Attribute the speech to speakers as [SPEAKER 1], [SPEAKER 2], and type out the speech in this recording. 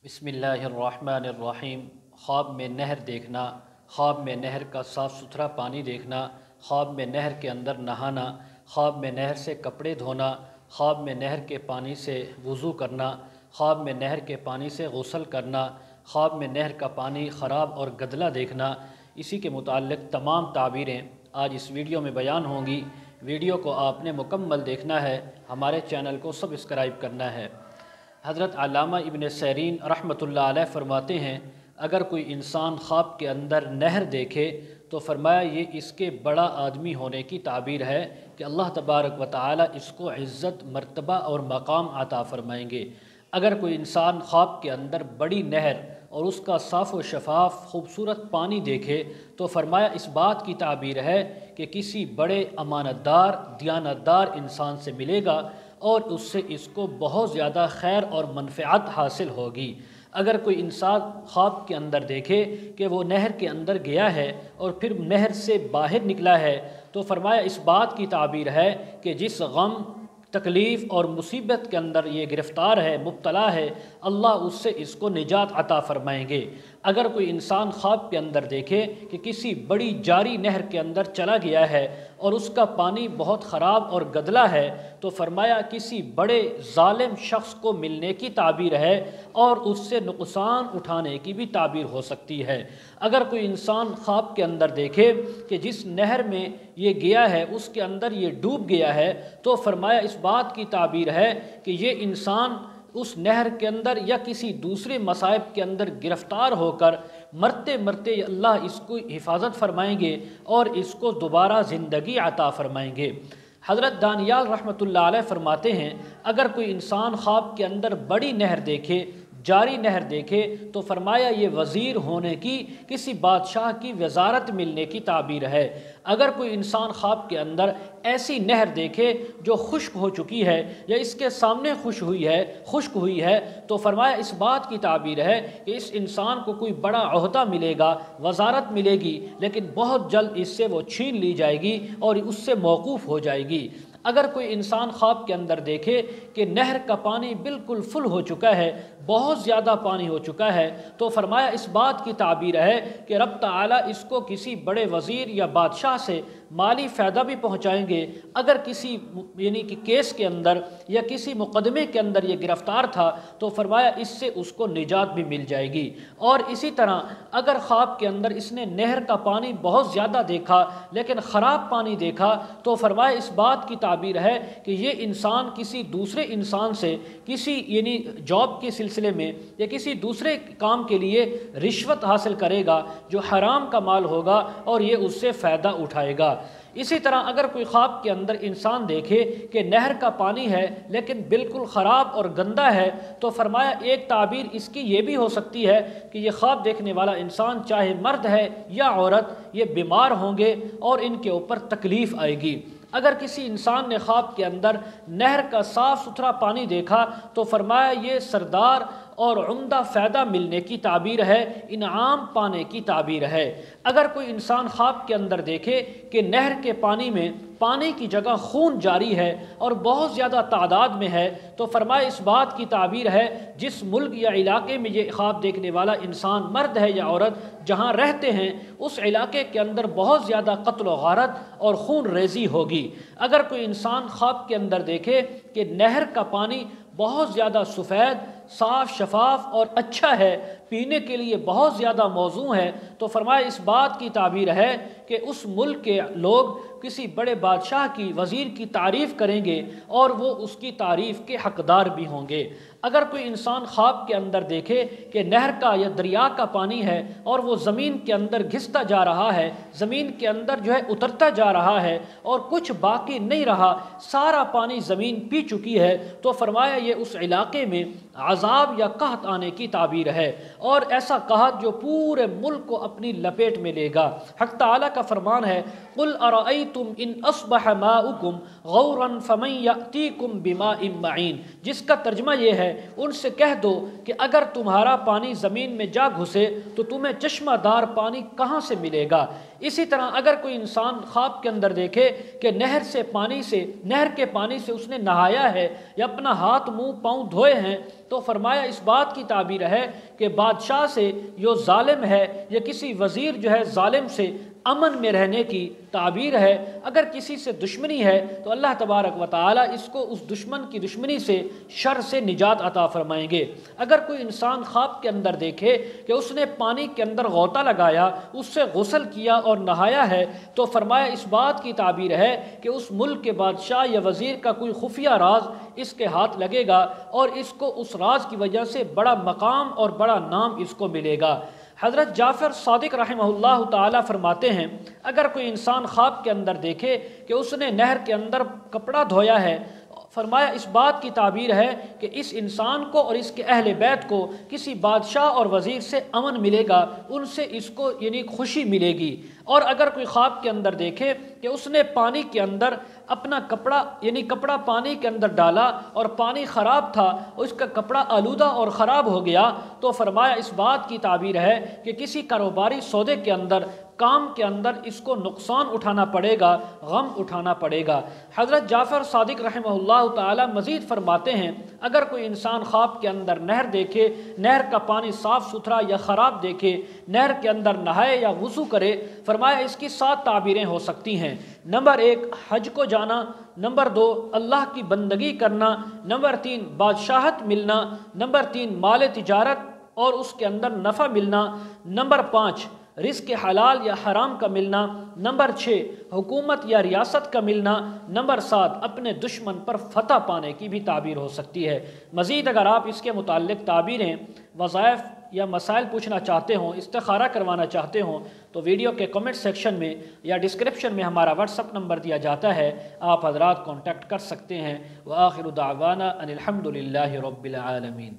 [SPEAKER 1] بسم اللہ الرحمن الرحیم۔ خواب میں نہر دیکھنا، خواب میں نہر کا صاف ستھرا پانی دیکھنا، خواب میں نہر کے اندر نہانا، خواب میں نہر سے کپڑے دھونا، خواب میں نہر کے پانی سے وضو کرنا، خواب میں نہر کے پانی سے غسل کرنا، خواب میں نہر کا پانی خراب اور گدلا دیکھنا، اسی کے متعلق تمام تعبیریں آج اس ویڈیو میں بیان ہوں گی۔ ویڈیو کو آپ نے مکمل دیکھنا ہے، ہمارے چینل کو سبسکرائب کرنا ہے۔ حضرت علامہ ابن سیرین رحمۃ اللہ علیہ فرماتے ہیں، اگر کوئی انسان خواب کے اندر نہر دیکھے تو فرمایا یہ اس کے بڑا آدمی ہونے کی تعبیر ہے کہ اللہ تبارک و تعالی اس کو عزت، مرتبہ اور مقام عطا فرمائیں گے۔ اگر کوئی انسان خواب کے اندر بڑی نہر اور اس کا صاف و شفاف خوبصورت پانی دیکھے تو فرمایا اس بات کی تعبیر ہے کہ کسی بڑے امانت دار، دیانت دار انسان سے ملے گا اور اس سے اس کو بہت زیادہ خیر اور منفعت حاصل ہوگی۔ اگر کوئی انسان خواب کے اندر دیکھے کہ وہ نہر کے اندر گیا ہے اور پھر نہر سے باہر نکلا ہے تو فرمایا اس بات کی تعبیر ہے کہ جس غم، تکلیف اور مصیبت کے اندر یہ گرفتار ہے، مبتلا ہے، اللہ اس سے اس کو نجات عطا فرمائیں گے۔ اگر کوئی انسان خواب کے اندر دیکھے کہ کسی بڑی جاری نہر کے اندر چلا گیا ہے اور اس کا پانی بہت خراب اور گدلا ہے تو فرمایا کسی بڑے ظالم شخص کو ملنے کی تعبیر ہے اور اس سے نقصان اٹھانے کی بھی تعبیر ہو سکتی ہے۔ اگر کوئی انسان خواب کے اندر دیکھے کہ جس نہر میں یہ گیا ہے اس کے اندر یہ ڈوب گیا ہے تو فرمایا اس بات کی تعبیر ہے کہ یہ انسان اس نہر کے اندر یا کسی دوسرے مصائب کے اندر گرفتار ہو کر مرتے مرتے اللہ اس کو حفاظت فرمائیں گے اور اس کو دوبارہ زندگی عطا فرمائیں گے۔ حضرت دانیال رحمۃ اللہ علیہ فرماتے ہیں، اگر کوئی انسان خواب کے اندر بڑی نہر دیکھے، جاری نہر دیکھے تو فرمایا یہ وزیر ہونے کی، کسی بادشاہ کی وزارت ملنے کی تعبیر ہے۔ اگر کوئی انسان خواب کے اندر ایسی نہر دیکھے جو خشک ہو چکی ہے یا اس کے سامنے خشک ہوئی ہے تو فرمایا اس بات کی تعبیر ہے کہ اس انسان کو کوئی بڑا عہدہ ملے گا، وزارت ملے گی، لیکن بہت جلد اس سے وہ چھین لی جائے گی اور اس سے موقوف ہو جائے گی۔ اگر کوئی انسان خواب کے اندر دیکھے کہ نہر کا پانی بالکل فل ہو چکا ہے، بہت زیادہ پانی ہو چکا ہے تو فرمایا اس بات کی تعبیر ہے کہ رب تعالیٰ اس کو کسی بڑے وزیر یا بادشاہ سے مالی فائدہ بھی پہنچائیں گے۔ اگر کسی کہ کیس کے اندر یا کسی مقدمے کے اندر یہ گرفتار تھا تو فرمایا اس سے اس کو نجات بھی مل جائے گی۔ اور اسی طرح اگر خواب کے اندر اس نے نہر کا پانی بہت زیادہ دیکھا لیکن خراب پانی دیکھا تو فرمایا اس بات کی تعبیر ہے کہ یہ انسان کسی دوسرے انسان سے کسی جاب کے سلسلے میں یا کسی دوسرے کام کے لیے رشوت حاصل کرے گا جو حرام کا مال ہوگا اور یہ اس سے فائدہ اٹھائے گا۔ اسی طرح اگر کوئی خواب کے اندر انسان دیکھے کہ نہر کا پانی ہے لیکن بالکل خراب اور گندا ہے تو فرمایا ایک تعبیر اس کی یہ بھی ہو سکتی ہے کہ یہ خواب دیکھنے والا انسان چاہے مرد ہے یا عورت، یہ بیمار ہوں گے اور ان کے اوپر تکلیف آئے گی۔ اگر کسی انسان نے خواب کے اندر نہر کا صاف ستھرا پانی دیکھا تو فرمایا یہ سردار اور عمدہ فائدہ ملنے کی تعبیر ہے، انعام پانے کی تعبیر ہے۔ اگر کوئی انسان خواب کے اندر دیکھے کہ نہر کے پانی میں پانی کی جگہ خون جاری ہے اور بہت زیادہ تعداد میں ہے تو فرمایا اس بات کی تعبیر ہے جس ملک یا علاقے میں یہ خواب دیکھنے والا انسان مرد ہے یا عورت جہاں رہتے ہیں اس علاقے کے اندر بہت زیادہ قتل و غارت اور خون ریزی ہوگی۔ اگر کوئی انسان خواب کے اندر دیکھے کہ نہر کا پانی بہت زیادہ سفید، صاف، شفاف اور اچھا ہے، پینے کے لیے بہت زیادہ موزوں ہے تو فرمایا اس بات کی تعبیر ہے کہ اس ملک کے لوگ کسی بڑے بادشاہ کی، وزیر کی تعریف کریں گے اور وہ اس کی تعریف کے حقدار بھی ہوں گے۔ اگر کوئی انسان خواب کے اندر دیکھے کہ نہر کا یا دریا کا پانی ہے اور وہ زمین کے اندر گھستا جا رہا ہے، زمین کے اندر اترتا جا رہا ہے اور کچھ باقی نہیں رہا، سارا پانی زمین پی چکی ہے تو فرمایا یہ اس علاقے میں عذاب یا قحط آنے کی تعبیر ہے، اور ایسا قحط جو پورے ملک کو اپنی لپیٹ میں لے گا۔ حق تعالیٰ کا فرمان ہے، قُلْ أَرَأَيْتُمْ إِنْ أَصْبَحَ مَاؤُكُمْ غَوْرًا فَمَنْ يَأْتِيكُمْ بِمَاءٍ مَعِينٍ، جس کا ترجمہ یہ ہے ان سے کہہ دو کہ اگر تمہارا پانی زمین میں جا گھسے تو تمہیں چشمہ دار پانی کہاں سے ملے گا۔ اسی طرح اگر کوئی انسان خواب کے اندر دیکھے کہ نہر کے پانی سے اس نے نہایا ہے یا اپنا ہاتھ منہ پاؤں دھوئے ہیں، تو فرمایا اس بات کی تعبیر ہے کہ بادشاہ سے جو ظالم ہے یا کسی وزیر جو ہے ظالم سے امن میں رہنے کی تعبیر ہے۔ اگر کسی سے دشمنی ہے تو اللہ تبارک و تعالیٰ اس کو اس دشمن کی دشمنی سے، شر سے نجات عطا فرمائیں گے۔ اگر کوئی انسان خواب کے اندر دیکھے کہ اس نے پانی کے اندر غوطہ لگایا، اس سے غسل کیا اور نہایا ہے، تو فرمایا اس بات کی تعبیر ہے کہ اس ملک کے بادشاہ یا وزیر کا کوئی خفیہ راز اس کے ہاتھ لگے گا اور اس کو اس راز کی وجہ سے بڑا مقام اور بڑا نام اس کو ملے گا۔ حضرت جعفر صادق رحمہ اللہ تعالیٰ فرماتے ہیں اگر کوئی انسان خواب کے اندر دیکھے کہ اس نے نہر کے اندر کپڑا دھویا ہے، فرمایا اس بات کی تعبیر ہے کہ اس انسان کو اور اس کے اہل بیت کو کسی بادشاہ اور وزیر سے امن ملے گا، ان سے اس کو یعنی خوشی ملے گی۔ اور اگر کوئی خواب کے اندر دیکھے کہ اس نے پانی کے اندر اپنا کپڑا پانی کے اندر ڈالا اور پانی خراب تھا، اس کا کپڑا آلودہ اور خراب ہو گیا، تو فرمایا اس بات کی تعبیر ہے کہ کسی کاروباری سودے کے اندر، کام کے اندر اس کو نقصان اٹھانا پڑے گا، غم اٹھانا پڑے گا۔ حضرت جعفر صادق رحمہ اللہ تعالی مزید فرماتے ہیں اگر کوئی انسان خواب کے اندر نہر دیکھے، نہر کا پانی صاف ستھرا یا خراب دیکھے، نہر کے اندر نہائے یا وضو کرے، فرمایا اس کی 7 تعبیریں ہو سکتی ہیں۔ نمبر 1 حج کو جانا، نمبر 2 اللہ کی بندگی کرنا، نمبر 3 بادشاہت ملنا، نمبر 3 مال تجارت اور اس کے اندر نفع ملنا، نمبر 5 رزق حلال یا حرام کا ملنا، نمبر 6 حکومت یا ریاست کا ملنا، نمبر 7 اپنے دشمن پر فتح پانے کی بھی تعبیر ہو سکتی ہے۔ مزید اگر آپ اس کے متعلق تعبیریں، وظائف یا مسائل پوچھنا چاہتے ہوں، استخارہ کروانا چاہتے ہوں، تو ویڈیو کے کمنٹ سیکشن میں یا ڈسکرپشن میں ہمارا واٹس ایپ نمبر دیا جاتا ہے، آپ حضرات کانٹیکٹ کر سکتے ہیں۔ وآخر دعوانا ان الحمد للہ رب العالمین۔